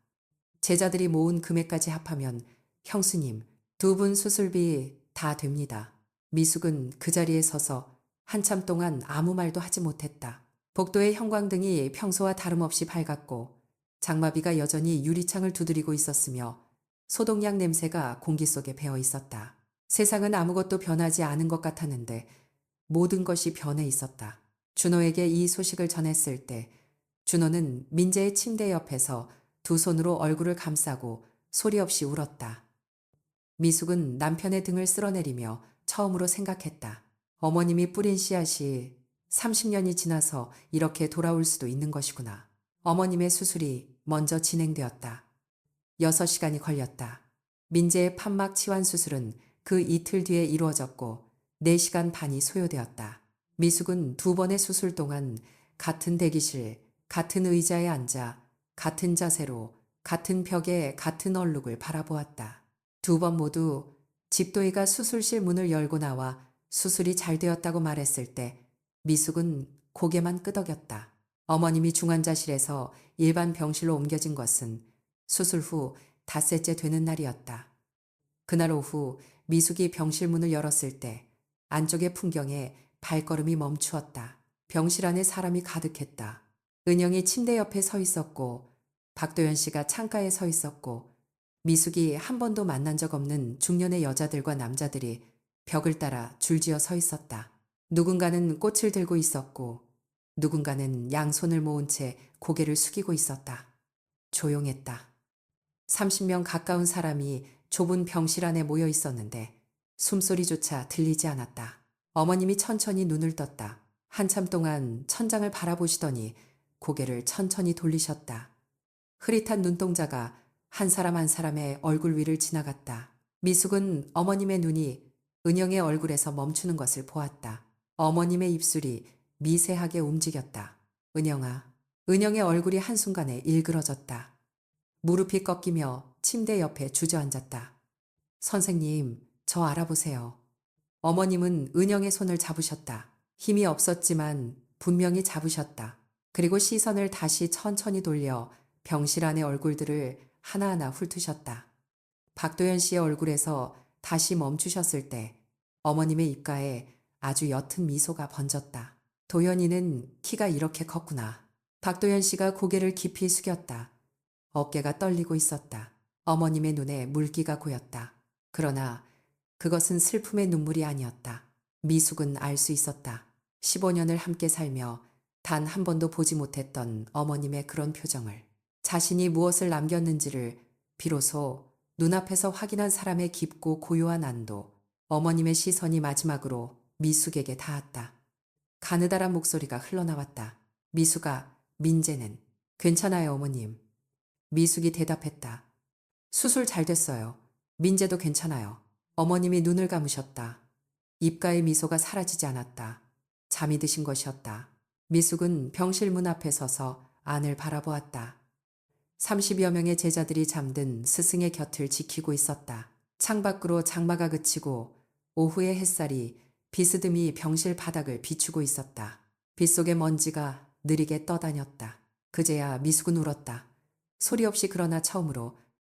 제자들이 모은 금액까지 합하면 형수님, 두 분 수술비 다 됩니다. 미숙은 그 자리에 서서 한참 동안 아무 말도 하지 못했다. 복도의 형광등이 평소와 다름없이 밝았고 장마비가 여전히 유리창을 두드리고 있었으며 소독약 냄새가 공기 속에 배어 있었다. 세상은 아무것도 변하지 않은 것 같았는데 모든 것이 변해 있었다. 준호에게 이 소식을 전했을 때 준호는 민재의 침대 옆에서 두 손으로 얼굴을 감싸고 소리 없이 울었다. 미숙은 남편의 등을 쓸어내리며 처음으로 생각했다. 어머님이 뿌린 씨앗이 30년이 지나서 이렇게 돌아올 수도 있는 것이구나. 어머님의 수술이 먼저 진행되었다. 6시간이 걸렸다. 민재의 판막 치환 수술은 그 이틀 뒤에 이루어졌고 4시간 반이 소요되었다. 미숙은 2번의 수술 동안 같은 대기실, 같은 의자에 앉아 같은 자세로 같은 벽에 같은 얼룩을 바라보았다. 2번 모두 집도이가 수술실 문을 열고 나와 수술이 잘 되었다고 말했을 때 미숙은 고개만 끄덕였다. 어머님이 중환자실에서 일반 병실로 옮겨진 것은 수술 후 닷새째 되는 날이었다. 그날 오후 미숙이 병실 문을 열었을 때 안쪽의 풍경에 발걸음이 멈추었다. 병실 안에 사람이 가득했다. 은영이 침대 옆에 서 있었고 박도연 씨가 창가에 서 있었고 미숙이 한 번도 만난 적 없는 중년의 여자들과 남자들이 벽을 따라 줄지어 서 있었다. 누군가는 꽃을 들고 있었고 누군가는 양손을 모은 채 고개를 숙이고 있었다. 조용했다. 30명 가까운 사람이 좁은 병실 안에 모여 있었는데 숨소리조차 들리지 않았다. 어머님이 천천히 눈을 떴다. 한참 동안 천장을 바라보시더니 고개를 천천히 돌리셨다. 흐릿한 눈동자가 한 사람 한 사람의 얼굴 위를 지나갔다. 미숙은 어머님의 눈이 은영의 얼굴에서 멈추는 것을 보았다. 어머님의 입술이 미세하게 움직였다. 은영아. 은영의 얼굴이 한순간에 일그러졌다. 무릎이 꺾이며 침대 옆에 주저앉았다. 선생님, 저 알아보세요. 어머님은 은영의 손을 잡으셨다. 힘이 없었지만 분명히 잡으셨다. 그리고 시선을 다시 천천히 돌려 병실 안의 얼굴들을 하나하나 훑으셨다. 박도연 씨의 얼굴에서 다시 멈추셨을 때 어머님의 입가에 아주 옅은 미소가 번졌다. 도연이는 키가 이렇게 컸구나. 박도연 씨가 고개를 깊이 숙였다. 어깨가 떨리고 있었다. 어머님의 눈에 물기가 고였다. 그러나 그것은 슬픔의 눈물이 아니었다. 미숙은 알 수 있었다. 15년을 함께 살며 단 한 번도 보지 못했던 어머님의 그런 표정을, 자신이 무엇을 남겼는지를 비로소 눈앞에서 확인한 사람의 깊고 고요한 안도, 어머님의 시선이 마지막으로 미숙에게 닿았다. 가느다란 목소리가 흘러나왔다. 미숙아, 민재는 괜찮아요, 어머님. 미숙이 대답했다. 수술 잘 됐어요. 민재도 괜찮아요. 어머님이 눈을 감으셨다. 입가의 미소가 사라지지 않았다. 잠이 드신 것이었다. 미숙은 병실 문 앞에 서서 안을 바라보았다. 30여 명의 제자들이 잠든 스승의 곁을 지키고 있었다. 창밖으로 장마가 그치고 오후의 햇살이 비스듬히 병실 바닥을 비추고 있었다. 빗속의 먼지가 느리게 떠다녔다. 그제야 미숙은 울었다. 소리 없이 그러나 처음으로